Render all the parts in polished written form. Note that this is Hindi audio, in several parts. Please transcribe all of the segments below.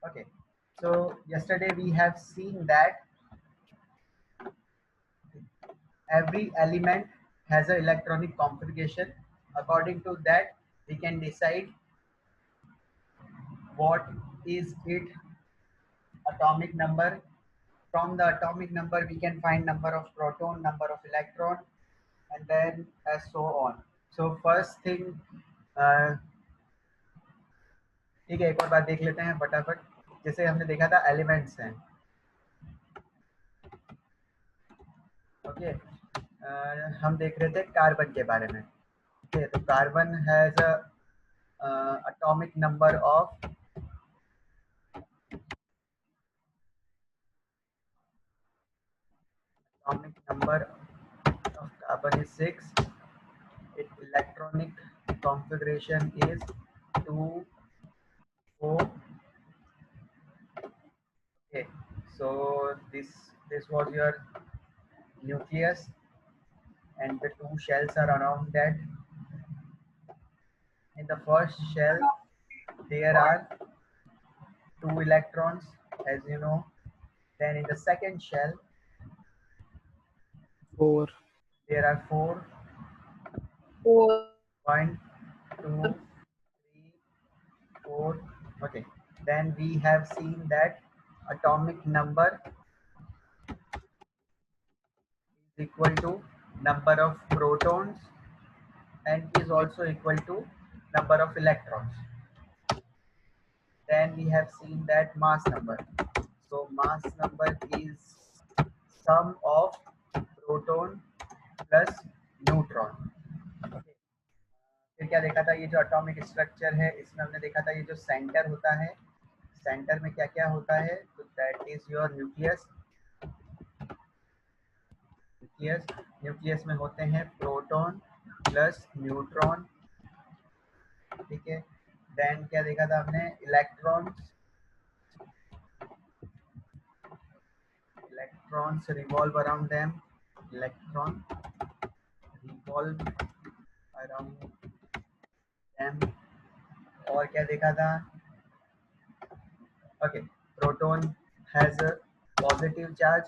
Okay, so yesterday we have seen that every element has an electronic configuration. According to that, we can decide what is its atomic number. From the atomic number, we can find number of proton, number of electron, and then as so on. So first thing, uh, ठीक है, एक और बात देख लेते हैं फटाफट. जैसे हमने देखा था एलिमेंट्स हैं. ओके, हम देख रहे थे कार्बन के बारे में. ओके, तो carbon has atomic number of carbon is 6. Its electronic configuration is 2 4. Okay, so this was your nucleus, and the two shells are around that. In the first shell there are 2 electrons, as you know. Then in the second shell 4. there are 4. 4. 1 2 3 4. Okay, then we have seen that atomic number is equal to number of protons and is also equal to number of electrons. Then we have seen that mass number. So mass number is sum of proton plus neutron. Okay. फिर क्या देखा था, ये जो एटॉमिक स्ट्रक्चर है इसमें हमने देखा था ये जो सेंटर होता है, सेंटर में क्या क्या होता है, तो that is your nucleus. Nucleus में होते हैं प्रोटॉन प्लस न्यूट्रॉन. ठीक है. देन क्या देखा था हमने, electrons revolve around them. Electron revolve around them. और क्या देखा था, okay, proton has a positive charge,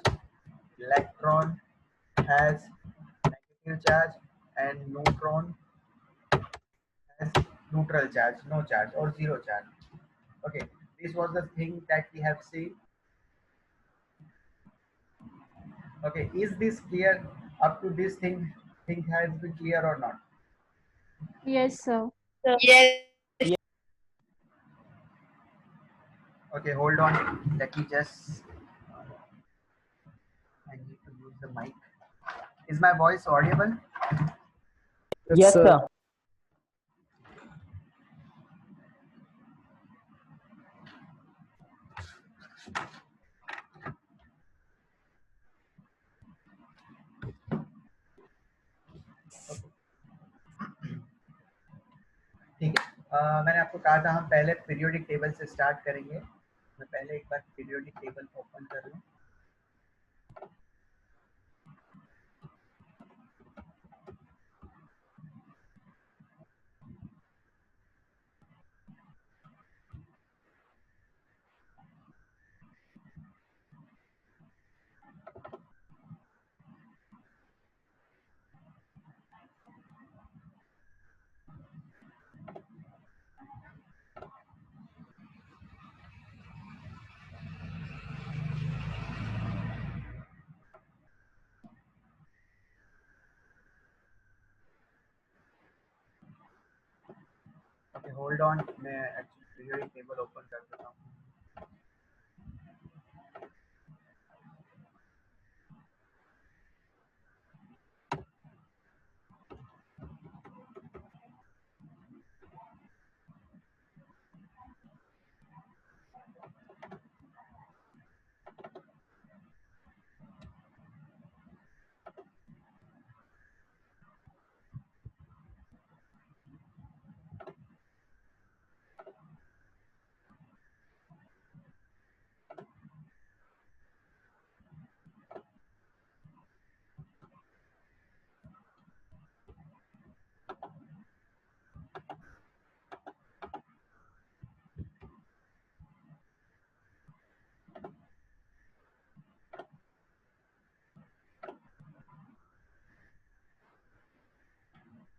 electron has negative charge, and neutron has neutral charge, no charge or zero charge. Okay, this was the thing that we have seen. Okay, is this clear? Up to this thing has been clear or not? Yes, sir. Yes. Okay, hold on. Let me just. I need to use the mic. Is my voice audible? Yes, sir. ठीक है. मैंने आपको कहा था हम पहले पीरियोडिक टेबल से स्टार्ट करेंगे. मैं पहले एक बार पीरियोडिक टेबल ओपन कर लूँ. Okay, hold on. मैं एक्चुअली पीरियोडिक टेबल ओपन कर देता हूँ.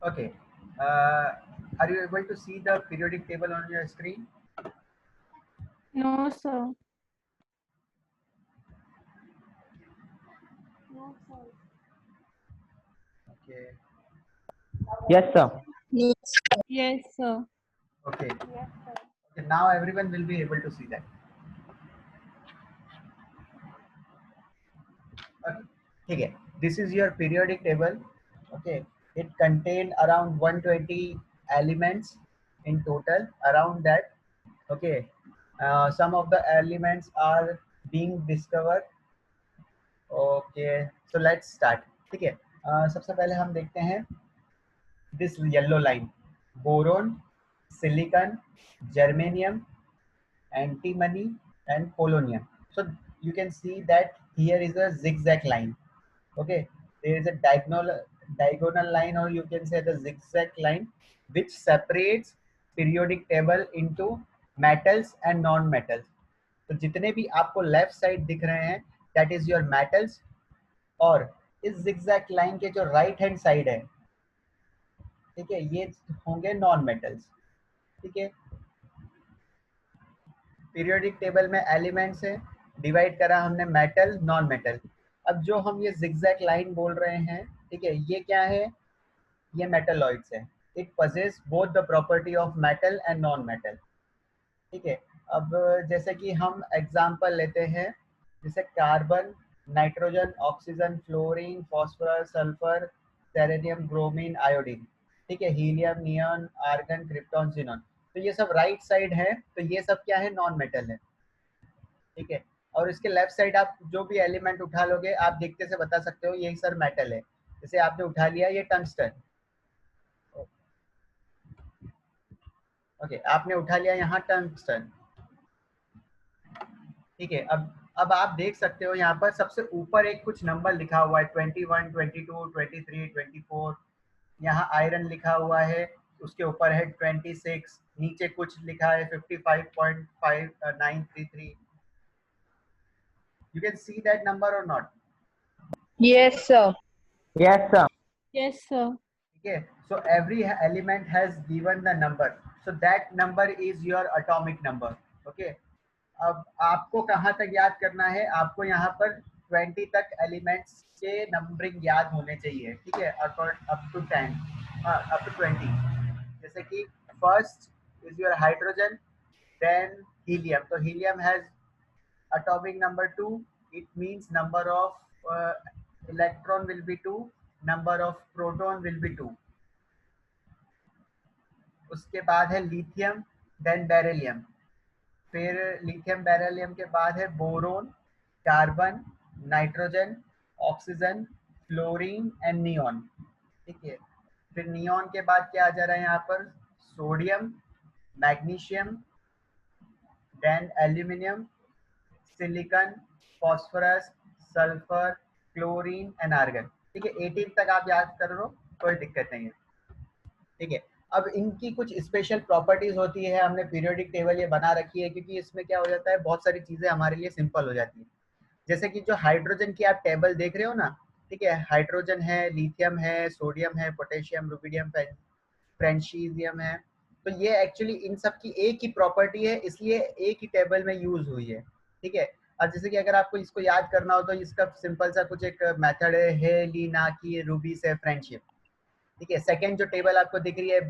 Okay. Are you able to see the periodic table on your screen? No, sir. No, sir. Okay. Yes, sir. Yes, sir. Okay. Yes, sir. Okay. Now everyone will be able to see that. Okay. ठीक है. This is your periodic table. Okay. It contained around 120 elements in total. Around that. Okay. Some of the elements are being discovered. Okay so let's start. ठीक है. सबसे पहले हम देखते हैं this yellow line. Boron, silicon, germanium, antimony and polonium. So you can see that here is a zigzag line. Okay, there is a diagonal line, or you can say the zigzag line, which separates periodic table into metals and non metals. तो जितने भी आपको लेफ्ट साइड दिख रहे हैं दैट इज योर मेटल्स, और इस जिगजैग लाइन के जो राइट हैंड साइड है, ठीक है, ये होंगे नॉन मेटल्स. ठीक है. पीरियोडिक टेबल में एलिमेंट्स है, डिवाइड करा हमने मेटल नॉन मेटल. अब जो हम ये जिगजैग लाइन बोल रहे हैं, ठीक है, ये क्या है? ये मेटलॉइड्स है. It possess both the property of metal and non metal. ठीक है. अब जैसे कि हम एग्जांपल लेते हैं, जैसे carbon, nitrogen, oxygen, fluorine, phosphorus, sulphur, selenium, bromine, iodine. ठीक है. Helium, neon, argon, krypton, xenon. तो ये सब राइट साइड है, तो ये सब क्या है? नॉन मेटल है. ठीक है. और इसके लेफ्ट साइड आप जो भी एलिमेंट उठा लोगे, आप देखते से बता सकते हो यही सर मेटल है. जैसे आपने उठा लिया ये टंगस्टन. ओके, आपने उठा लिया यहाँ टंगस्टन. ठीक है. अब आप देख सकते हो यहाँ पर सबसे ऊपर एक कुछ नंबर लिखा हुआ है 21, 22, 23, 24. यहाँ आयरन लिखा हुआ है, उसके ऊपर है 26. नीचे कुछ लिखा है 55.5933. You can see that number or not? Yes, sir. Yes, sir. Yes, sir. Okay, so every element has given the number, so that number is your atomic number. Okay. अब आपको कहाँ तक याद करना है? आपको यहाँ पर 20 तक एलिमेंट्स के नंबरिंग याद होने चाहिए. ठीक है. Up to 10, up to 20. जैसे कि first is your hydrogen, then helium. तो helium has atomic number 2. It means number of electron will be 2, number of proton will be 2. उसके बाद है लिथियम, देन बेरिलियम. फिर लिथियम बेरिलियम के बाद है boron, carbon, nitrogen, oxygen, fluorine and neon. ठीक है. फिर नियॉन के बाद क्या आ जा रहा है यहाँ पर? Sodium, magnesium, then aluminium, silicon, phosphorus, sulphur, chlorine and argon. ठीक है. 18 तक आप याद कर लो, कोई दिक्कत नहीं है. ठीक है. अब इनकी कुछ स्पेशल प्रॉपर्टीज होती है, हमने पीरियोडिक टेबल ये बना रखी है क्योंकि इसमें क्या हो जाता है, बहुत सारी चीजें हमारे लिए सिंपल हो जाती है. जैसे कि जो हाइड्रोजन की आप टेबल देख रहे हो ना, ठीक है, हाइड्रोजन है, लिथियम है, सोडियम है, पोटेशियम, रुबिडियम, फ्रेंशियम है. तो ये एक्चुअली इन सब की एक ही प्रॉपर्टी है, इसलिए एक ही टेबल में यूज हुई है. ठीक है. अब जैसे कि अगर आपको इसको याद करना हो तो इसका सिंपल सा कुछ एक मेथड है, लीना की रूबी से फ्रेंडशिप. ठीक है. सेकेंड जो टेबल आपको दिख रही है,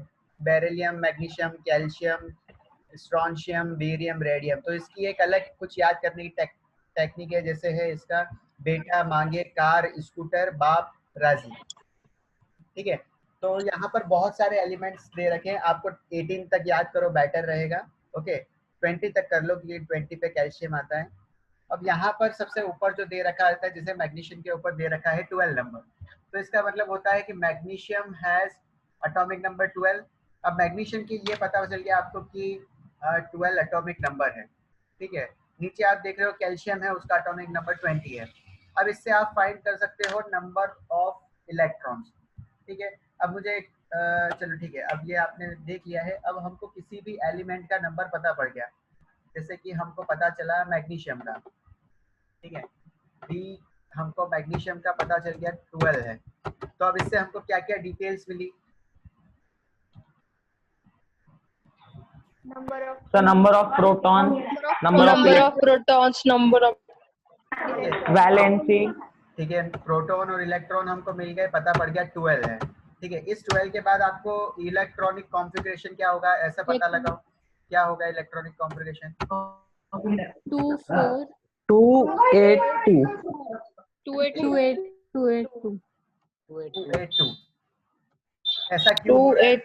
beryllium, magnesium, calcium, strontium, barium, radium. तो इसकी एक अलग कुछ याद करने की टेक्निक है. जैसे है इसका बेटा मांगे कार, स्कूटर, बाप राजी. ठीक है. तो यहाँ पर बहुत सारे एलिमेंट्स दे रखे हैं, आपको 18 तक याद करो बेटर रहेगा. ओके. 20 तक कर लो क्योंकि 20 पे कैल्शियम आता है. अब यहाँ पर सबसे ऊपर जो दे रखा है, जैसे मैग्नीशियम के ऊपर दे रखा है 12 नंबर. तो इसका मतलब होता है कि मैग्नीशियम हैज एटॉमिक नंबर 12. अब मैग्नीशियम की ये पता चल गया आपको कि 12 एटॉमिक नंबर है. ठीक है. नीचे आप देख रहे हो कैल्शियम है, उसका एटॉमिक नंबर 20 है. अब इससे आप फाइंड कर सकते हो नंबर ऑफ इलेक्ट्रॉन्स. ठीक है. अब मुझे चलो ठीक है, अब ये आपने देख लिया है. अब हमको किसी भी एलिमेंट का नंबर पता पड़ गया. जैसे कि हमको पता चला मैग्नीशियम का. ठीक है. बी, हमको मैग्नीशियम का पता चल गया 12 है. तो अब इससे हमको क्या क्या डिटेल्स मिली? So number of protons, number of Number of protons, number of valency. ठीक है, प्रोटॉन और इलेक्ट्रॉन हमको मिल गए, पता पड़ गया 12 है। ठीक है, इस 12 के बाद आपको इलेक्ट्रॉनिक कॉन्फ़िगरेशन क्या होगा ऐसा पता लगाओ, क्या होगा इलेक्ट्रॉनिक कॉन्फ़िगरेशन? 2 4 282. 282 282 ऐसा क्यों हो रहा है?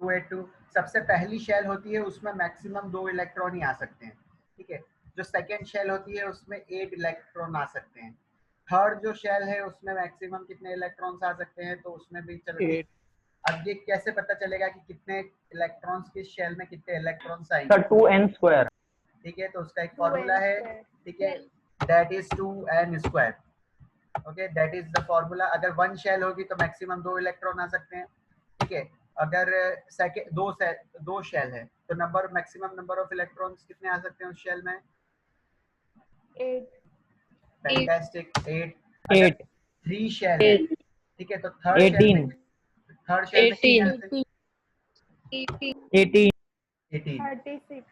282 सबसे पहली शेल होती है, उसमें मैक्सिमम 2 इलेक्ट्रॉन ही आ सकते हैं। ठीक है, जो सेकेंड शेल होती है उसमें 8 इलेक्ट्रॉन आ सकते हैं। थर्ड जो शेल है उसमें मैक्सिमम कितने इलेक्ट्रॉन्स आ सकते हैं, तो उसमें भी चलो। अब ये कैसे पता चलेगा कि कितने इलेक्ट्रॉन्स किस शेल में कितने इलेक्ट्रॉन्स आएंगे? So 2n square. ठीक है, तो उसका एक फॉर्मूला है। ठीक है, that is 2n square. Okay, that is the formula. अगर 1 शेल होगी तो मैक्सिमम 2 इलेक्ट्रॉन आ सकते हैं। ठीक है, अगर सेकेंड दो शेल है तो मैक्सिमम नंबर ऑफ इलेक्ट्रॉन्स कितने आ सकते हैं उस शेल में? 8 फैंटास्टिक, 8। 8. 3 शेल है, ठीक है, तो थर्ड शेल 18. में कितने 18. 18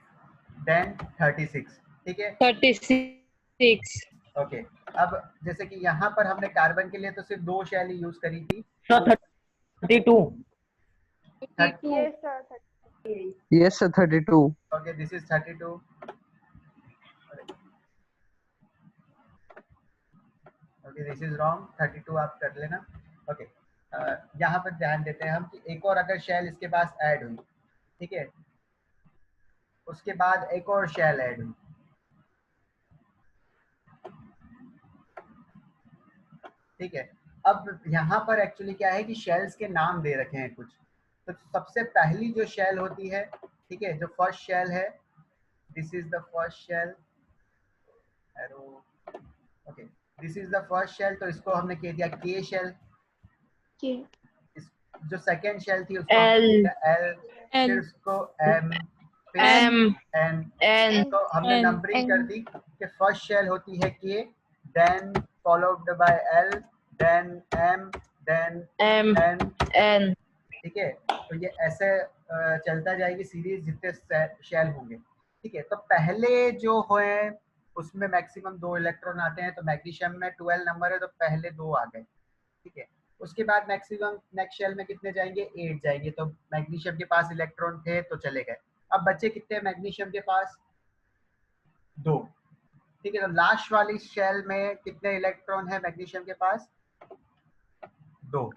देन 36। ठीक है, 36 ओके। अब जैसे कि यहाँ पर हमने कार्बन के लिए तो सिर्फ 2 शेल ही यूज करी थी। So 32. Yes, sir, 32. Okay, this is 32। Okay, this is wrong, 32 आप कर लेना। ओके, यहाँ पर ध्यान देते हैं हम कि एक और अगर शेल इसके पास ऐड हुई, ठीक है, उसके बाद एक और शेल ऐड हुई, ठीक है। अब यहाँ पर एक्चुअली क्या है कि शेल्स के नाम दे रखे हैं कुछ। तो सबसे पहली जो शेल होती है, ठीक है, जो फर्स्ट शेल है, this is the first shell, arrow, okay, this is the first shell, तो इसको हमने कह दिया के शेल। जो सेकेंड शेल थी उसको L, एल, फिर उसको एम, फिर M, एन, तो हमने N, नंबरिंग कर दी कि फर्स्ट शेल होती है K, then followed by L, then M, then M, N. N. ठीक है, तो ये ऐसे चलता जाएगी सीरीज जितने शेल होंगे। ठीक है, तो पहले जो हुए उसमें मैक्सिमम 2 इलेक्ट्रॉन आते हैं, तो मैग्नीशियम में 12 नंबर है तो पहले 2 आ गए। ठीक है, उसके बाद मैक्सिमम नेक्स्ट शेल में कितने जाएंगे? 8 जाएंगे, तो मैग्नीशियम के पास इलेक्ट्रॉन थे तो चले गए। अब बच्चे कितने मैग्नीशियम के पास? 2। ठीक है, तो लास्ट वाली शेल में कितने इलेक्ट्रॉन है मैग्नीशियम के पास? 2।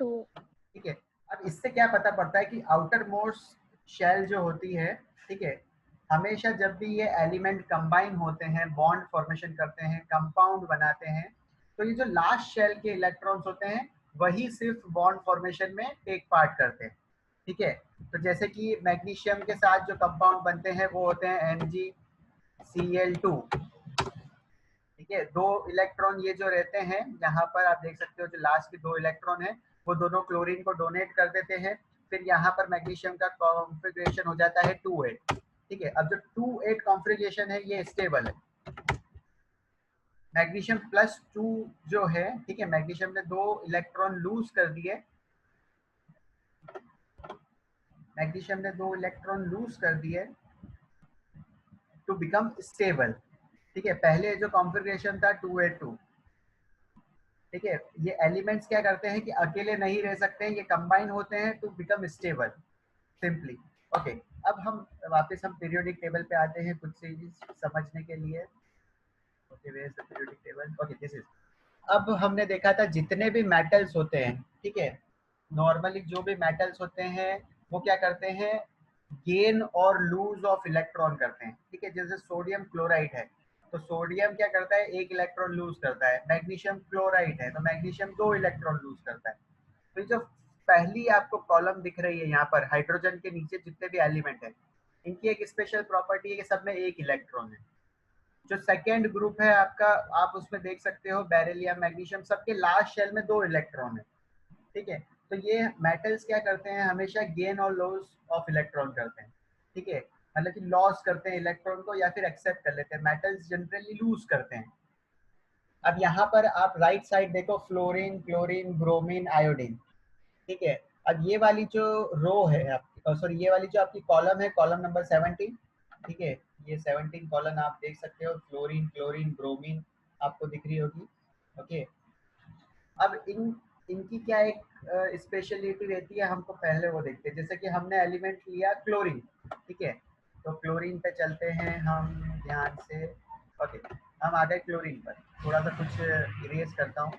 ठीक है, अब इससे क्या पता पड़ता है कि आउटर मोस्ट शेल जो होती है, ठीक है, हमेशा जब भी ये एलिमेंट कंबाइन होते हैं, बॉन्ड फॉर्मेशन करते हैं, कंपाउंड बनाते हैं, तो ये जो लास्ट शेल के इलेक्ट्रॉन्स होते हैं वही सिर्फ बॉन्ड फॉर्मेशन में टेक पार्ट करते हैं। ठीक है, तो जैसे कि मैग्नीशियम के साथ जो कंपाउंड बनते हैं वो होते हैं MgCl2। ठीक है, 2 इलेक्ट्रॉन ये जो रहते हैं यहाँ पर आप देख सकते हो, जो लास्ट के 2 इलेक्ट्रॉन है वो दोनों क्लोरीन को डोनेट कर देते हैं। फिर यहाँ पर मैग्नीशियम का कॉन्फ़िगरेशन हो जाता है 2-8। ठीक है, अब जो 2-8 कॉन्फ़िगरेशन है ये स्टेबल है। मैग्नीशियम +2 जो है, ठीक है, मैग्नीशियम ने 2 इलेक्ट्रॉन लूज कर दिए, मैग्नीशियम ने 2 इलेक्ट्रॉन लूज कर दिए टू बिकम स्टेबल। ठीक है, पहले जो कॉन्फ़िगरेशन था 2-8-2, ठीक है, ये एलिमेंट्स क्या करते हैं कि अकेले नहीं रह सकते हैं, ये कंबाइन होते हैं to become stable simply. Okay, अब हम वापस पीरियोडिक टेबल पे आते हैं कुछ चीज समझने के लिए। Okay, where is the periodic table? Okay, this is. अब हमने देखा था जितने भी मेटल्स होते हैं, ठीक है, नॉर्मली जो भी मेटल्स होते हैं वो क्या करते हैं? गेन और लूज ऑफ इलेक्ट्रॉन करते हैं। ठीक है, जैसे सोडियम क्लोराइड है तो सोडियम क्या करता है? 1 इलेक्ट्रॉन लूज करता है। मैग्नीशियम क्लोराइड है तो मैग्नीशियम 2 इलेक्ट्रॉन लूज करता है। तो जो पहली आपको कॉलम दिख रही है यहाँ पर, हाइड्रोजन के नीचे जितने भी एलिमेंट है, इनकी एक स्पेशल प्रॉपर्टी है कि सब में 1 इलेक्ट्रॉन है। जो सेकेंड ग्रुप है आपका, आप उसमें देख सकते हो बेरिलियम, मैग्नीशियम, सबके लास्ट शेल में 2 इलेक्ट्रॉन है। ठीक है, तो ये मेटल्स क्या करते हैं? हमेशा गेन और लॉस ऑफ इलेक्ट्रॉन करते हैं। ठीक है, मतलब कि लॉस करते हैं इलेक्ट्रॉन को या फिर एक्सेप्ट कर लेते हैं। मेटल्स जनरली लूज करते हैं। अब यहाँ पर आप राइट साइड देखो, फ्लोरीन, क्लोरीन, ब्रोमीन, आयोडीन। ठीक है, अब ये वाली जो रो है आपकी, सॉरी ये वाली जो आपकी कॉलम है, कॉलम नंबर 17, ठीक है, ये 17 कॉलम आप देख सकते हो, फ्लोरीन, क्लोरीन, ब्रोमीन आपको दिख रही होगी। ओके, अब इनकी क्या एक स्पेशलिटी रहती है, हमको पहले वो देखते हैं। जैसे कि हमने एलिमेंट लिया क्लोरीन, ठीक है, तो क्लोरीन पे चलते हैं हम ध्यान से। ओके, हम आ गए क्लोरीन पर, थोड़ा सा कुछ इरेज करता हूँ।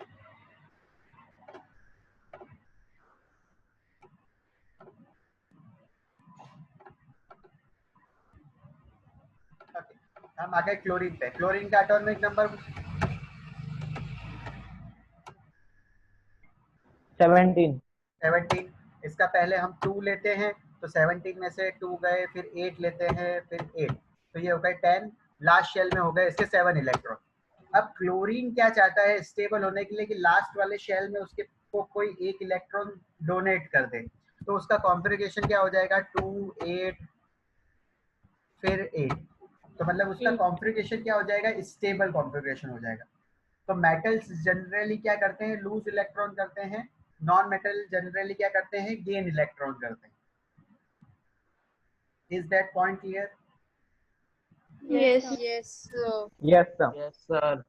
ओके, हम आ गए क्लोरीन पे। क्लोरीन का एटॉमिक नंबर 17. 17। इसका पहले हम 2 लेते हैं, तो 17 में से 2 गए, फिर 8 लेते हैं, फिर 8, तो ये हो गए 10। लास्ट शेल में हो गए इसके 7 इलेक्ट्रॉन। अब क्लोरीन क्या चाहता है स्टेबल होने के लिए कि लास्ट वाले शेल में उसके को कोई एक इलेक्ट्रॉन डोनेट कर दे, तो उसका कॉन्फ़िगरेशन क्या हो जाएगा, 2 8 फिर 8, तो मतलब उसका कॉन्फ़िगरेशन क्या हो जाएगा, स्टेबल कॉन्फ़िगरेशन हो जाएगा। तो मेटल्स जनरली क्या करते हैं, लूज इलेक्ट्रॉन करते हैं, नॉन मेटल जनरली क्या करते हैं, गेन इलेक्ट्रॉन करते हैं। Is that point clear? Yes. Yes, sir. Yes, sir. Yes, sir.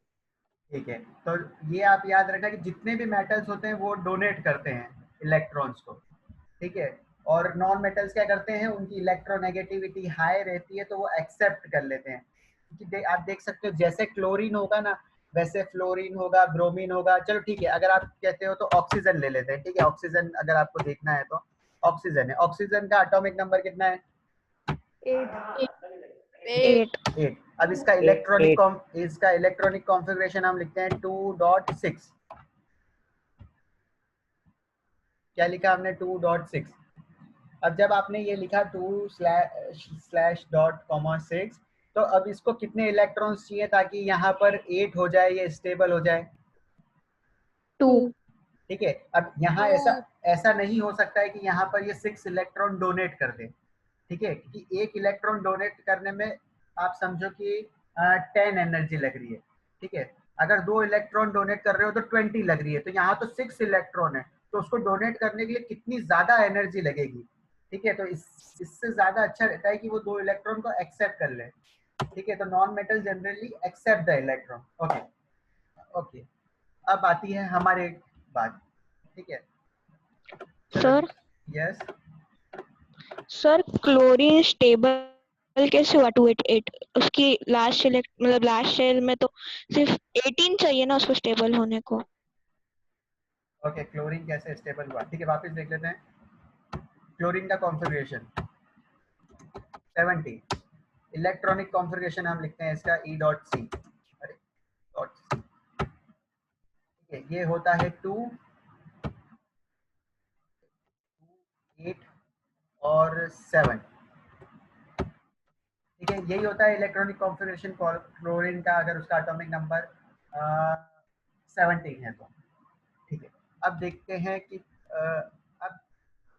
ठीक है, तो ये आप याद रखना कि जितने भी मेटल्स होते हैं वो डोनेट करते हैं इलेक्ट्रॉन्स को, ठीक है, और नॉन मेटल्स क्या करते हैं, उनकी इलेक्ट्रोनेगेटिविटी हाई रहती है तो वो एक्सेप्ट कर लेते हैं। क्योंकि आप देख सकते हो जैसे क्लोरीन होगा ना, वैसे फ्लोरीन होगा, ब्रोमीन होगा। चलो ठीक है, अगर आप कहते हो तो ऑक्सीजन ले लेते हैं, ठीक है, ऑक्सीजन अगर आपको देखना है तो ऑक्सीजन है, ऑक्सीजन का एटॉमिक नंबर कितना है, 8. 8। अब इसका इलेक्ट्रॉनिक कॉन्फ़िगरेशन हम लिखते हैं 2.6। क्या लिखा हमने, 2.6। अब जब आपने ये लिखा 2/6, तो अब इसको कितने इलेक्ट्रॉन्स चाहिए ताकि यहाँ पर 8 हो जाए, ये स्टेबल हो जाए, 2. ठीक है। अब यहाँ ऐसा नहीं हो सकता है कि यहाँ पर ये 6 इलेक्ट्रॉन डोनेट कर दे, ठीक है, क्योंकि एक इलेक्ट्रॉन डोनेट करने में आप समझो कि 10 एनर्जी लग रही है, ठीक है। अगर 2 इलेक्ट्रॉन डोनेट कर रहे हो तो 20 लग रही है, तो यहाँ तो 6 इलेक्ट्रॉन है, तो उसको डोनेट करने के लिए कितनी ज्यादा एनर्जी लगेगी, ठीक है। तो इससे ज्यादा अच्छा रहता है कि वो 2 इलेक्ट्रॉन को एक्सेप्ट कर ले, ठीक है। तो non metal generally accept the electron. Okay okay, अब आती है हमारे बात, ठीक है। Sir, yes, sir, chlorine stable कैसे हुआ 288? उसकी लास्ट सेलेक्ट मतलब लास्ट शेल में तो सिर्फ 18 चाहिए ना उसको स्टेबल होने को। ओके, क्लोरीन कैसे स्टेबल हुआ, ठीक है, वापस देख लेते हैं। क्लोरीन का कॉन्फ़िगरेशन 70, इलेक्ट्रॉनिक कॉन्फ़िगरेशन हम लिखते हैं इसका E.C, अरे डॉट सी, ठीक है, ये होता है 2 8 और 7, ठीक है। यही होता है इलेक्ट्रॉनिक कॉन्फ़िगरेशन क्लोरीन का, अगर उसका एटॉमिक नंबर 17 है तो, ठीक है। अब देखते हैं कि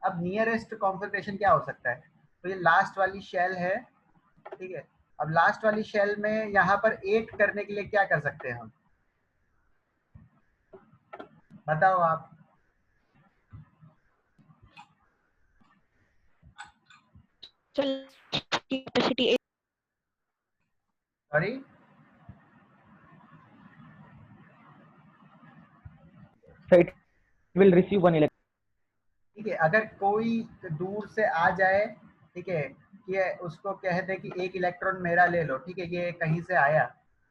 अब नियरेस्ट कॉन्फ़िगरेशन क्या हो सकता है। तो ये लास्ट वाली शेल है, ठीक है। अब लास्ट वाली शेल में यहाँ पर 8 करने के लिए क्या कर सकते हैं हम, बताओ आप। Capacity sorry, So it will receive one electron. ठीक है, अगर कोई दूर से आ जाए, ठीक है, कि उसको कह दे कि एक इलेक्ट्रॉन मेरा ले लो, ठीक है, ये कहीं से आया,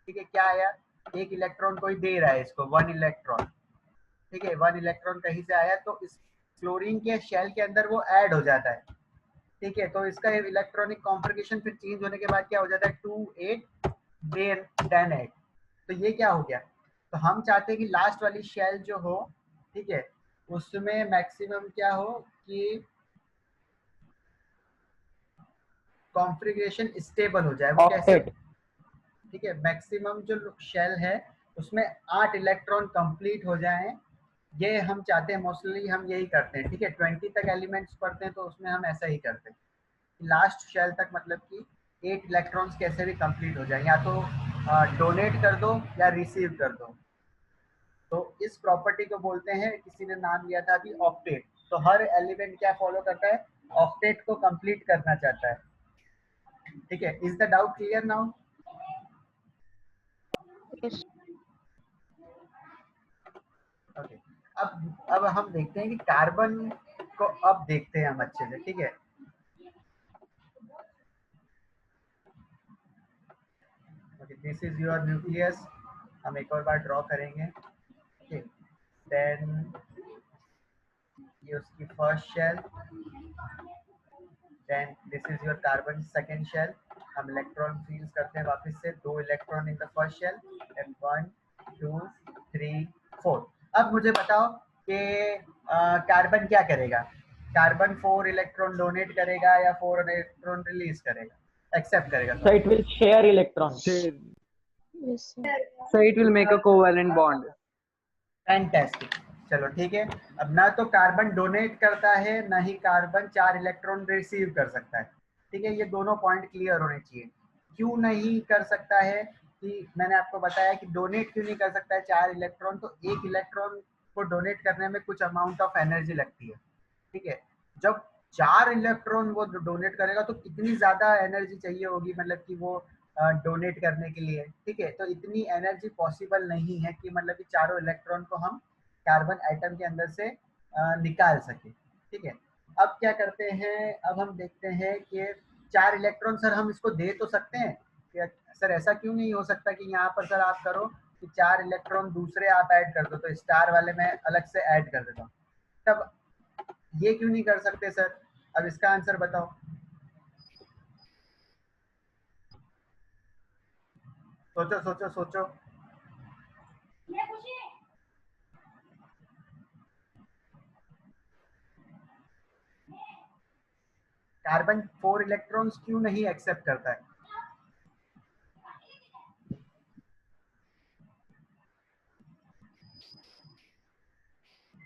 ठीक है, क्या आया, एक इलेक्ट्रॉन कोई दे रहा है इसको, 1 इलेक्ट्रॉन, ठीक है, 1 इलेक्ट्रॉन कहीं से आया, तो इस क्लोरीन के शेल के अंदर वो ऐड हो जाता है, ठीक है। तो इसका इलेक्ट्रॉनिक कॉन्फ़िगरेशन फिर चेंज होने के बाद क्या हो जाता है, 2 8 10 8, तो ये क्या हो गया। तो हम चाहते हैं कि लास्ट वाली शेल जो हो, ठीक है, उसमें मैक्सिमम क्या हो कि कॉन्फ़िगरेशन स्टेबल हो जाए। वो कैसे, Octet. ठीक है, मैक्सिमम जो शेल है उसमें 8 इलेक्ट्रॉन कंप्लीट हो जाएं, ये हम चाहते हैं। मोस्टली हम यही करते हैं, ठीक है, 20 तक एलिमेंट्स पढ़ते हैं तो उसमें हम ऐसा ही करते हैं, लास्ट शेल तक मतलब कि 8 इलेक्ट्रॉन्स कैसे भी कंप्लीट हो जाए, या तो डोनेट कर दो या रिसीव कर दो। तो इस प्रॉपर्टी को बोलते हैं, किसी ने नाम लिया था अभी, ऑक्टेट। तो हर एलिमेंट क्या फॉलो करता है, ऑक्टेट को कंप्लीट करना चाहता है। ठीक है, is the doubt clear now? Yes. Okay, अब हम देखते हैं कि कार्बन को अब देखते हैं हम अच्छे से। ठीक है, okay, this is your nucleus. हम एक और बार ड्रॉ करेंगे। ओके, देन ये उसकी first shell, then this is your carbon second shell. हम इलेक्ट्रॉन फील्स करते हैं वापस से, 2 electron in the first shell, and 1 2 3 4। अब मुझे बताओ कि कार्बन क्या करेगा? कार्बन 4 इलेक्ट्रॉन डोनेट करेगा या 4 इलेक्ट्रॉन रिलीज करेगा, एक्सेप्ट करेगा? So it will share electrons. Yes, sir. So it will make a covalent bond. Fantastic. चलो ठीक है, अब ना तो कार्बन डोनेट करता है, ना ही कार्बन 4 इलेक्ट्रॉन रिसीव कर सकता है। ठीक है, ये दोनों पॉइंट क्लियर होने चाहिए। क्यों नहीं कर सकता है कि मैंने आपको बताया कि डोनेट क्यों नहीं कर सकता है 4 इलेक्ट्रॉन, तो एक इलेक्ट्रॉन को डोनेट करने में कुछ अमाउंट ऑफ एनर्जी लगती है। ठीक है, जब 4 इलेक्ट्रॉन वो डोनेट करेगा तो कितनी ज़्यादा एनर्जी चाहिए होगी, मतलब कि वो डोनेट करने के लिए। ठीक है, तो इतनी एनर्जी पॉसिबल नहीं है कि मतलब कि चारों इलेक्ट्रॉन को हम कार्बन एटम के अंदर से निकाल सके। ठीक है, अब क्या करते हैं, अब हम देखते हैं कि 4 इलेक्ट्रॉन सर हम इसको दे तो सकते हैं कि सर ऐसा क्यों नहीं हो सकता कि यहाँ पर सर आप करो कि 4 इलेक्ट्रॉन दूसरे आप ऐड कर दो, तो स्टार वाले में अलग से ऐड कर देता हूँ, तब ये क्यों नहीं कर सकते सर? अब इसका आंसर बताओ। सोचो सोचो सोचो। कार्बन 4 इलेक्ट्रॉन्स क्यों नहीं एक्सेप्ट करता है?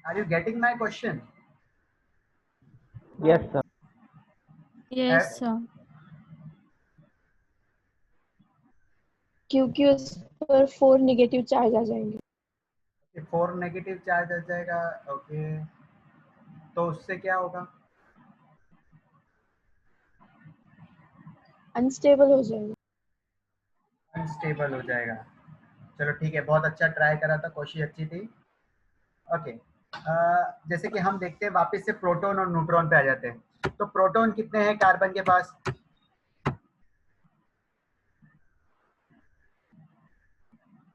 Are you getting my question? Yes, sir. Yes, sir. क्योंकि उस पर 4 नेगेटिव चार्ज आ जाएंगे। 4 नेगेटिव चार्ज आ जाएगा। ओके, तो उससे क्या होगा? अनस्टेबल हो जाएंगे। अनस्टेबल हो जाएगा। चलो ठीक है, बहुत अच्छा ट्राई करा था, कोशिश अच्छी थी। ओके, जैसे कि हम देखते हैं वापस से प्रोटॉन और न्यूट्रॉन पे आ जाते हैं। तो प्रोटॉन कितने हैं कार्बन के पास?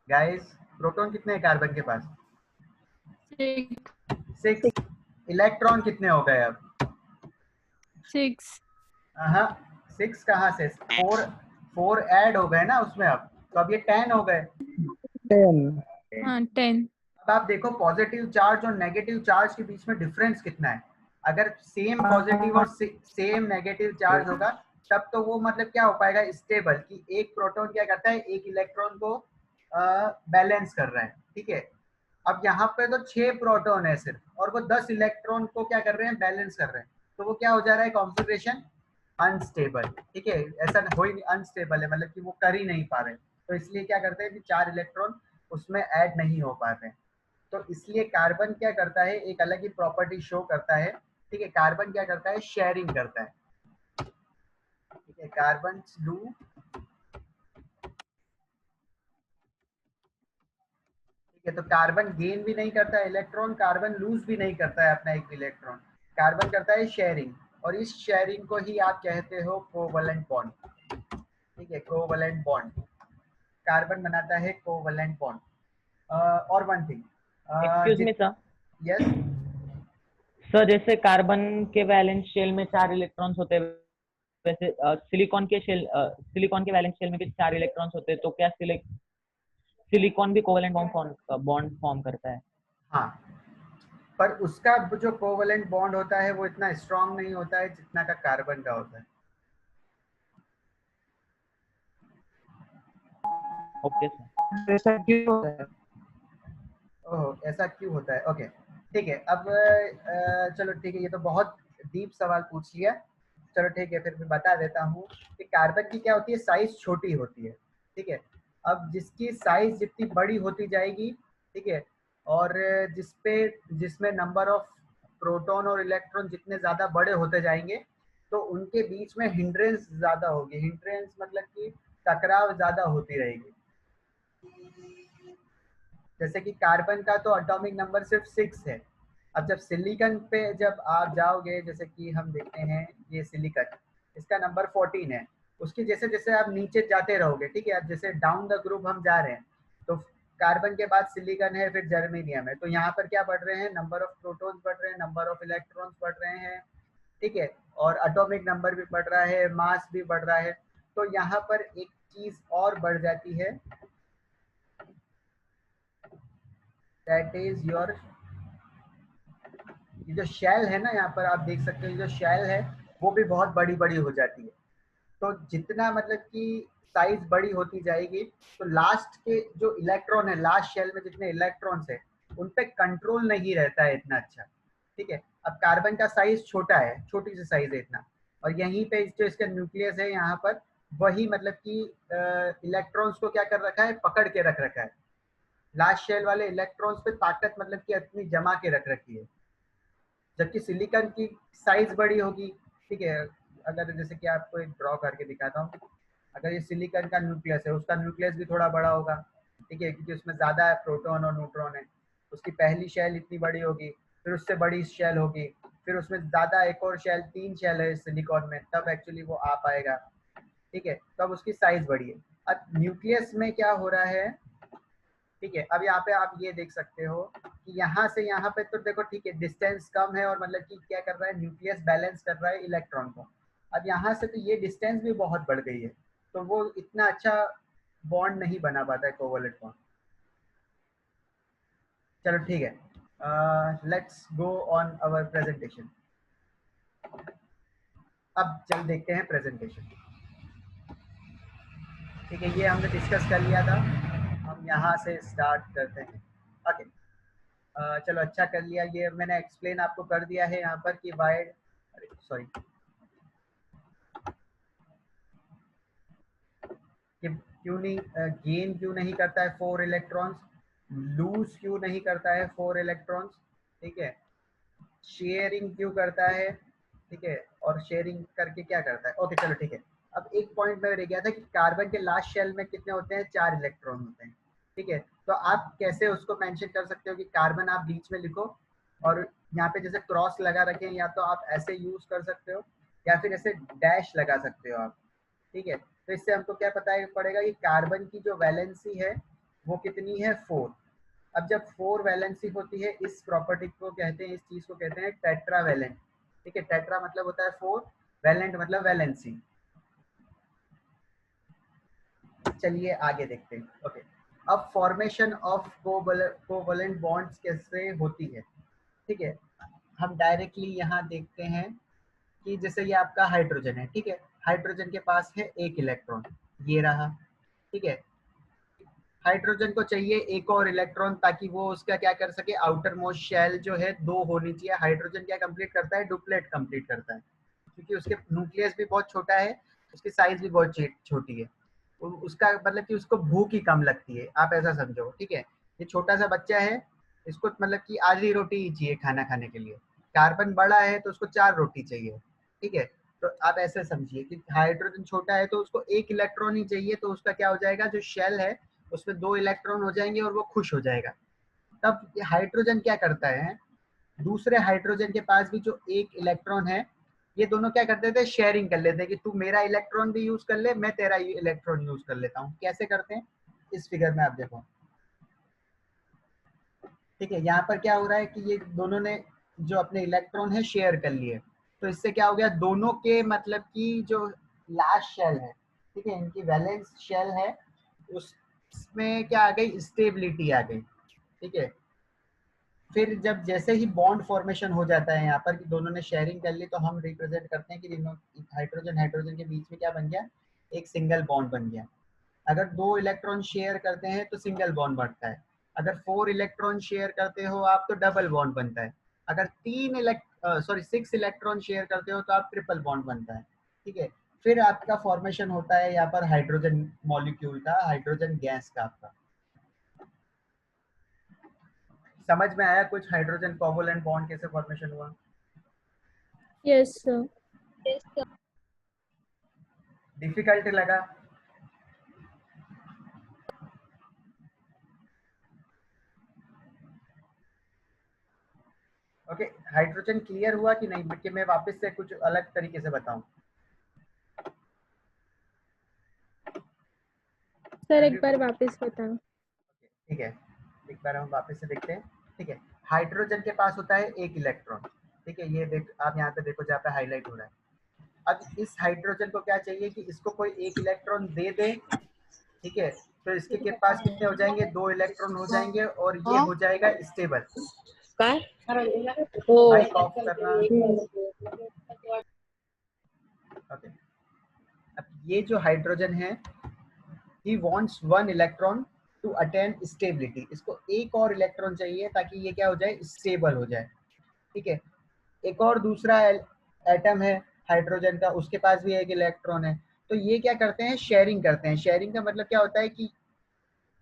गाइस, प्रोटॉन कितने हैं कार्बन के पास? 6। इलेक्ट्रॉन कितने हो गए अब? 6। हाँ, 6 कहाँ से? 4 ऐड हो गए ना उसमें, अब तो अब ये 10 हो गए। 10. हाँ 10। अब आप देखो पॉजिटिव चार्ज और नेगेटिव चार्ज के बीच में डिफरेंस कितना है। अगर सेम पॉजिटिव और सेम नेगेटिव चार्ज होगा तब तो वो मतलब क्या हो पाएगा, स्टेबल, कि एक प्रोटॉन क्या करता है, एक इलेक्ट्रॉन को बैलेंस कर रहा है। ठीक है, अब यहाँ पे तो 6 प्रोटॉन है सिर्फ, और वो 10 इलेक्ट्रॉन को क्या कर रहे हैं, बैलेंस कर रहे हैं, तो वो क्या हो जा रहा है, कॉन्फ़िगरेशन अनस्टेबल। ठीक है, ऐसा हो ही नहीं, अनस्टेबल है, मतलब कि वो कर ही नहीं पा रहे, तो इसलिए क्या करते हैं कि 4 इलेक्ट्रॉन उसमें ऐड नहीं हो पाते हैं। तो इसलिए कार्बन क्या करता है, एक अलग ही प्रॉपर्टी शो करता है। ठीक है, कार्बन क्या करता है, शेयरिंग करता है। ठीक है, कार्बन डू ठीक है, तो कार्बन गेन भी नहीं करता है इलेक्ट्रॉन, कार्बन लूज भी नहीं करता है अपना एक इलेक्ट्रॉन। कार्बन करता है शेयरिंग, और इस शेयरिंग को ही आप कहते हो कोवलेंट बॉन्ड। ठीक है, कोवलेंट बॉन्ड, कार्बन बनाता है कोवलेंट बॉन्ड। और one thing, Excuse me, sir. Yes, sir जैसे कार्बन के वैलेंस शेल में 4 इलेक्ट्रॉन्स होते हैं, वैसे सिलिकॉन के वैलेंस शेल में भी 4 इलेक्ट्रॉन्स होते हैं, तो क्या सिलिकॉन भी कोवेलेंट बॉन्ड फॉर्म करता है? हाँ, पर उसका जो कोवलेंट बॉन्ड होता है वो इतना स्ट्रांग नहीं होता है जितना का कार्बन का होता है। Okay sir. ऐसा क्यों होता है? ओह, ऐसा क्यों होता है? ओके, ठीक है, अब चलो ठीक है, ये तो बहुत डीप सवाल पूछ लिया। चलो ठीक है, फिर मैं बता देता हूँ कि कार्बन की क्या होती है, साइज छोटी होती है। ठीक है, अब जिसकी साइज जितनी बड़ी होती जाएगी, ठीक है, और जिसमें नंबर ऑफ प्रोटॉन और इलेक्ट्रॉन जितने ज्यादा बड़े होते जाएंगे तो उनके बीच में हिंड्रेंस ज्यादा होगी। हिंड्रेंस मतलब कि टकराव ज्यादा होती रहेगी। जैसे कि कार्बन का तो एटॉमिक नंबर सिर्फ 6 है। अब जब सिलिकॉन पे जब आप जाओगे, जैसे कि हम देखते हैं ये सिलिकॉन, इसका नंबर 14 है। उसकी जैसे जैसे आप नीचे जाते रहोगे, ठीक है, अब जैसे डाउन द ग्रुप हम जा रहे हैं तो कार्बन के बाद सिलिकॉन है, फिर जर्मेनियम है, तो यहाँ पर क्या बढ़ रहे हैं, नंबर ऑफ प्रोटॉन्स बढ़ रहे हैं, नंबर ऑफ इलेक्ट्रॉन्स बढ़ रहे हैं, ठीक है, और एटॉमिक नंबर भी बढ़ रहा है, मास भी बढ़ रहा है। तो यहाँ पर एक चीज और बढ़ जाती है, दैट इज योर, ये जो शेल है ना, यहाँ पर आप देख सकते हो जो शेल है वो भी बहुत बड़ी बड़ी हो जाती है। तो जितना मतलब कि साइज बड़ी होती जाएगी तो लास्ट के जो इलेक्ट्रॉन है, लास्ट शेल में जितने इलेक्ट्रॉन्स है उन पे कंट्रोल नहीं रहता है इतना अच्छा, ठीक है। अब कार्बन का साइज छोटा है, छोटी सी साइज है इतना, और यहीं पे जो इसका न्यूक्लियस है यहाँ पर वही मतलब कि इलेक्ट्रॉन्स को क्या कर रखा है, पकड़ के रख रखा है। लास्ट शेल वाले इलेक्ट्रॉन्स पे ताकत मतलब कि इतनी जमा के रख रखी है, जबकि सिलिकॉन की साइज बड़ी होगी, ठीक है। अगर जैसे कि आपको एक ड्रॉ करके दिखाता हूँ, अगर ये सिलिकॉन का न्यूक्लियस है, उसका न्यूक्लियस भी थोड़ा बड़ा होगा, ठीक है, क्योंकि उसमें ज़्यादा प्रोटॉन और न्यूट्रॉन है। उसकी पहली शेल इतनी बड़ी होगी, फिर उससे बड़ी शेल होगी, फिर उसमें ज़्यादा एक और शेल, 3 शेल है सिलिकॉन में, तब एक्चुअली वो आ पाएगा, ठीक है, तब उसकी साइज बड़ी है। अब न्यूक्लियस में क्या हो रहा है, ठीक है, अब यहाँ पे आप ये देख सकते हो कि यहाँ से यहाँ पे तो देखो, ठीक है, डिस्टेंस कम है और मतलब कि क्या कर रहा है, न्यूक्लियस बैलेंस कर रहा है इलेक्ट्रॉन को। अब यहाँ से तो ये डिस्टेंस भी बहुत बढ़ गई है, तो वो इतना अच्छा बॉन्ड नहीं बना पाता है, कोवैलेंट बॉन्ड। चलो ठीक है, let's go on our presentation. अब चल देखते हैं प्रेजेंटेशन, ठीक है, ये हमने डिस्कस कर लिया था, हम यहाँ से स्टार्ट करते हैं। ओके, चलो अच्छा कर लिया, ये मैंने एक्सप्लेन आपको कर दिया है यहाँ पर कि वाइड, अरे सॉरी, कि क्यों नहीं गेन क्यों नहीं करता है 4 इलेक्ट्रॉन्स, लूज क्यों नहीं करता है 4 इलेक्ट्रॉन्स, ठीक है, शेयरिंग क्यों करता है, ठीक है, और शेयरिंग करके क्या करता है। ओके चलो ठीक है। अब एक पॉइंट में रह गया था कि कार्बन के लास्ट शेल में कितने होते हैं, 4 इलेक्ट्रॉन होते हैं, ठीक है। तो आप कैसे उसको मेंशन कर सकते हो कि कार्बन आप बीच में लिखो और यहाँ पे जैसे क्रॉस लगा रखें, या तो आप ऐसे यूज कर सकते हो या फिर ऐसे डैश लगा सकते हो आप, ठीक है। तो इससे हमको क्या पता पड़ेगा कि कार्बन की जो वैलेंसी है वो कितनी है, 4। अब जब 4 वैलेंसी होती है, इस प्रॉपर्टी को कहते हैं, इस चीज को कहते हैं टेट्रावैलेंट, ठीक है। टेट्रा मतलब होता है 4, वैलेंट मतलब वैलेंसी। चलिए आगे देखते हैं। ओके, अब फॉर्मेशन ऑफ कोवैलेंट बॉन्ड्स कैसे होती है, ठीक है। हम डायरेक्टली यहाँ देखते हैं कि जैसे ये आपका हाइड्रोजन है, ठीक है, हाइड्रोजन के पास है 1 इलेक्ट्रॉन, ये रहा, ठीक है। हाइड्रोजन को चाहिए एक और इलेक्ट्रॉन ताकि वो उसका क्या कर सके, आउटर मोस्ट शेल जो है 2 होनी चाहिए। हाइड्रोजन क्या कंप्लीट करता है, डुप्लेट कंप्लीट करता है, क्योंकि उसके न्यूक्लियस भी बहुत छोटा है, उसकी साइज भी बहुत छोटी है, उसका मतलब कि उसको भूख ही कम लगती है, आप ऐसा समझो, ठीक है। ये छोटा सा बच्चा है, इसको मतलब कि आधी रोटी ही चाहिए खाना खाने के लिए। कार्बन बड़ा है तो उसको 4 रोटी चाहिए, ठीक है। तो आप ऐसे समझिए कि हाइड्रोजन छोटा है तो उसको 1 इलेक्ट्रॉन ही चाहिए, तो उसका क्या हो जाएगा, जो शेल है उसमें 2 इलेक्ट्रॉन हो जाएंगे और वो खुश हो जाएगा। तब ये हाइड्रोजन क्या करता है, दूसरे हाइड्रोजन के पास भी जो 1 इलेक्ट्रॉन है, ये दोनों क्या करते थे, शेयरिंग कर लेते हैं कि तू मेरा इलेक्ट्रॉन भी यूज कर ले, मैं तेरा इलेक्ट्रॉन यूज कर लेता हूँ। कैसे करते हैं, इस फिगर में आप देखो, ठीक है। यहाँ पर क्या हो रहा है कि ये दोनों ने जो अपने इलेक्ट्रॉन है शेयर कर लिए, तो इससे क्या हो गया, दोनों के मतलब कि जो लास्ट शेल है, ठीक है, इनकी वैलेंस शेल है, उसमें क्या आ गई, स्टेबिलिटी आ गई, ठीक है। फिर जब जैसे ही बॉन्ड फॉर्मेशन हो जाता है यहाँ पर कि दोनों ने शेयरिंग कर ली, तो हम रिप्रेजेंट करते हैं कि हाइड्रोजन हाइड्रोजन के बीच में क्या बन गया, एक सिंगल बॉन्ड बन गया। अगर 2 इलेक्ट्रॉन शेयर करते हैं तो सिंगल बॉन्ड बनता है, अगर 4 इलेक्ट्रॉन शेयर करते हो आप तो डबल बॉन्ड बनता है, अगर 6 इलेक्ट्रॉन शेयर करते हो तो आप ट्रिपल बॉन्ड बनता है, ठीक है। फिर आपका फॉर्मेशन होता है यहाँ पर हाइड्रोजन मॉलिक्यूल का, हाइड्रोजन गैस का आपका। समझ में आया कुछ हाइड्रोजन कोवलेंट बॉन्ड कैसे फॉर्मेशन हुआ? Yes sir. डिफिकल्ट लगा? ओके, हाइड्रोजन क्लियर हुआ कि नहीं कि मैं वापस से कुछ अलग तरीके से बताऊं? सर एक बार वापस बताओ। ठीक है, एक बार हम वापस से देखते हैं। ठीक है, हाइड्रोजन के पास होता है एक इलेक्ट्रॉन। ठीक है, ये देख आप यहाँ पे देखो जहाँ पे हाईलाइट हो रहा है। अब इस हाइड्रोजन को क्या चाहिए कि इसको कोई एक इलेक्ट्रॉन दे दे। ठीक है, तो इसके के पास कितने हो जाएंगे? 2 इलेक्ट्रॉन हो जाएंगे और ये हो जाएगा स्टेबल। माइक ऑफ करना। ओके, अब ये जो हाइड्रोजन है he wants 1 electron to attain stability. इसको एक और इलेक्ट्रॉन चाहिए ताकि ये क्या हो जाए? स्टेबल हो जाए। ठीक है, एक और दूसरा एटम है हाइड्रोजन का, उसके पास भी एक इलेक्ट्रॉन है। तो ये क्या करते हैं? शेयरिंग करते हैं। शेयरिंग का मतलब क्या होता है कि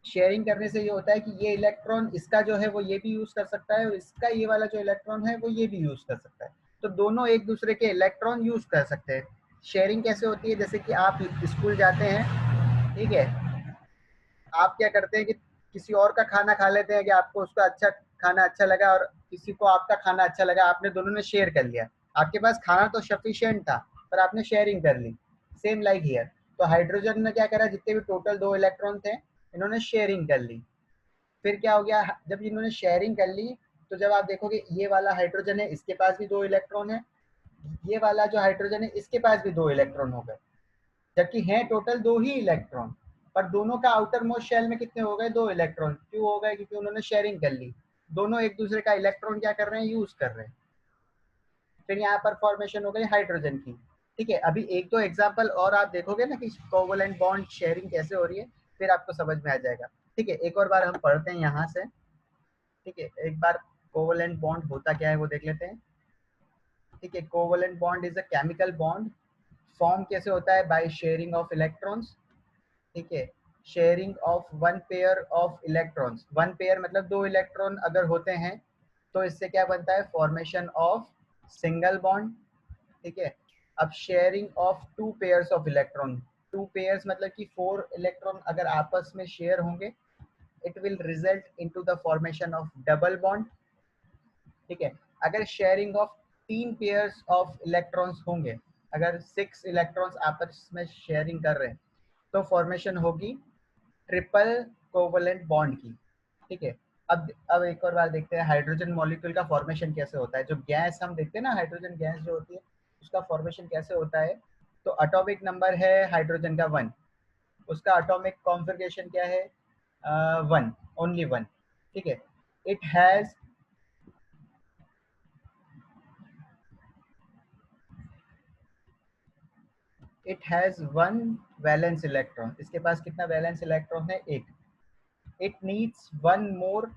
शेयरिंग करने से ये होता है कि ये इलेक्ट्रॉन इसका जो है वो ये भी यूज कर सकता है और इसका ये वाला जो इलेक्ट्रॉन है वो ये भी यूज कर सकता है। तो दोनों एक दूसरे के इलेक्ट्रॉन यूज कर सकते हैं। शेयरिंग कैसे होती है? जैसे कि आप स्कूल जाते हैं, ठीक है, आप क्या करते हैं कि किसी और का खाना खा लेते हैं कि आपको उसका अच्छा खाना अच्छा लगा और किसी को आपका खाना अच्छा लगा, आपने दोनों ने शेयर कर लिया। आपके पास खाना तो सफिशिएंट था पर आपने शेयरिंग कर ली। Same like here. तो हाइड्रोजन ने क्या करा? जितने भी टोटल 2 इलेक्ट्रॉन थे इन्होंने शेयरिंग कर ली। फिर क्या हो गया? जब इन्होंने शेयरिंग कर ली तो जब आप देखोगे ये वाला हाइड्रोजन है इसके पास भी 2 इलेक्ट्रॉन है, ये वाला जो हाइड्रोजन है इसके पास भी 2 इलेक्ट्रॉन हो गए, जबकि हैं टोटल 2 ही इलेक्ट्रॉन। पर दोनों का आउटर मोस्ट शेल में कितने हो गए? 2 इलेक्ट्रॉन। क्यों हो गए? क्योंकि उन्होंने शेयरिंग कर ली। दोनों एक दूसरे का इलेक्ट्रॉन क्या कर रहे हैं? यूज कर रहे हैं। फिर यहाँ पर फॉर्मेशन हो गई हाइड्रोजन की। ठीक है, अभी एक दो एग्जाम्पल और आप देखोगे ना कि कोवलेंट बॉन्ड शेयरिंग कैसे हो रही है, फिर आपको समझ में आ जाएगा। ठीक है, एक और बार हम पढ़ते हैं यहाँ से। ठीक है, एक बार कोवलेंट बॉन्ड होता क्या है वो देख लेते हैं। ठीक है, covalent bond is a chemical bond. Form कैसे होता है? By sharing of electrons. ठीक है, sharing of 1 pair of electrons. 1 pair मतलब 2 इलेक्ट्रॉन अगर होते हैं तो इससे क्या बनता है? Formation of single bond. ठीक है, अब sharing of 2 pairs of electron. 2 pairs मतलब कि 4 इलेक्ट्रॉन अगर आपस में शेयर होंगे it will result into the formation of double bond. ठीक है, अगर sharing of 3 pairs of electrons होंगे, अगर 6 इलेक्ट्रॉन्स आपस में शेयरिंग कर रहे हैं तो फॉर्मेशन होगी ट्रिपल कोवलेंट बॉन्ड की। ठीक है, अब एक और बार देखते हैं हाइड्रोजन मॉलिक्यूल का फॉर्मेशन कैसे होता है। जो गैस हम देखते हैं ना, हाइड्रोजन गैस जो होती है उसका फॉर्मेशन कैसे होता है। तो एटॉमिक नंबर है हाइड्रोजन का 1, उसका एटॉमिक कॉन्फ़िगरेशन क्या है? 1, ओनली 1। ठीक है, it has it has 1 valence electron. इसके पास कितना वैलेंस इलेक्ट्रॉन है? 1। It needs 1 more,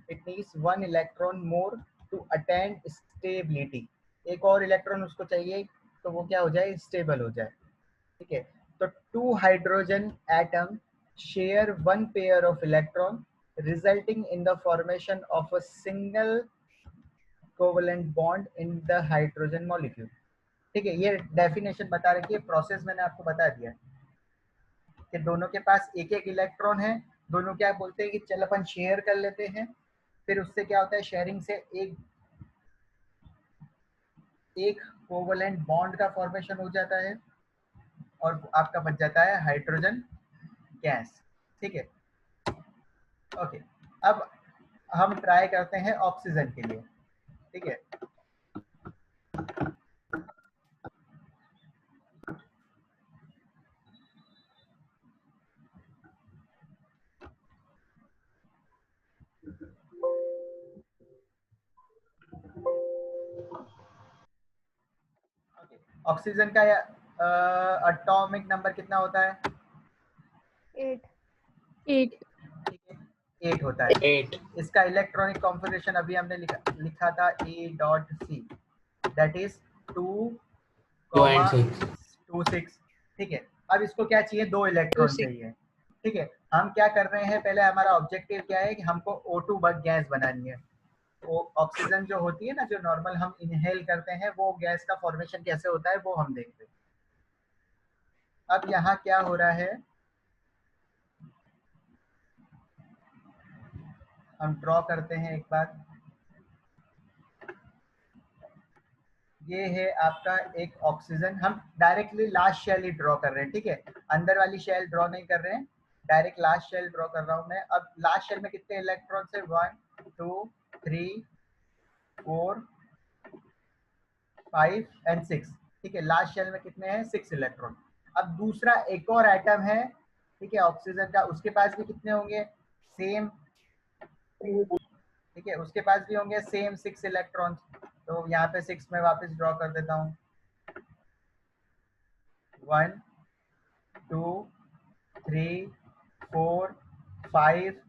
it needs 1 electron more to attain stability. एक और इलेक्ट्रॉन उसको चाहिए तो वो क्या हो जाए? स्टेबल हो जाए। ठीक है, तो 2 hydrogen atom share 1 pair of electron resulting in the formation of a single covalent bond in the hydrogen molecule. ठीक है, ये डेफिनेशन बता रखी है, प्रोसेस मैंने आपको बता दिया कि दोनों के पास एक एक इलेक्ट्रॉन है। दोनों क्या बोलते हैं कि चल अपन शेयर कर लेते हैं। फिर उससे क्या होता है? शेयरिंग से एक कोवलेंट बॉन्ड का फॉर्मेशन हो जाता है और आपका बच जाता है हाइड्रोजन गैस। ठीक है, ओके। अब हम ट्राई करते हैं ऑक्सीजन के लिए। ठीक है, ऑक्सीजन का एटॉमिक नंबर कितना होता है? 8। ठीक है, 8 होता है। 8 इसका इलेक्ट्रॉनिक कॉन्फ़िगरेशन अभी हमने लिखा था A.C, दैट इज 2 and 6 2,26। ठीक है, अब इसको क्या चाहिए? 2 इलेक्ट्रॉन चाहिए। ठीक है, हम क्या कर रहे हैं, पहले हमारा ऑब्जेक्टिव क्या है कि हमको O2 गैस बनानी है। वो ऑक्सीजन जो होती है ना, जो नॉर्मल हम इनहेल करते हैं, वो गैस का फॉर्मेशन कैसे होता है वो हम देखते हैं। अब यहाँ क्या हो रहा है, हम ड्रॉ करते हैं एक बार। ये है आपका एक ऑक्सीजन, हम डायरेक्टली लास्ट शेल ही ड्रॉ कर रहे हैं, ठीक है, अंदर वाली शेल ड्रॉ नहीं कर रहे हैं, डायरेक्ट लास्ट शेल ड्रॉ कर रहा हूं मैं। अब लास्ट शेल में कितने इलेक्ट्रॉन्स है, 1 2 3 4 5 एंड 6, ठीक है, लास्ट शेल में कितने हैं, 6 इलेक्ट्रॉन। अब दूसरा एक और एटम है, ठीक है, ऑक्सीजन का, उसके पास भी कितने होंगे, सेम, ठीक है, उसके पास भी होंगे सेम 6 इलेक्ट्रॉन्स। तो यहाँ पे 6 में वापस ड्रॉ कर देता हूँ, 1 2 3 4 5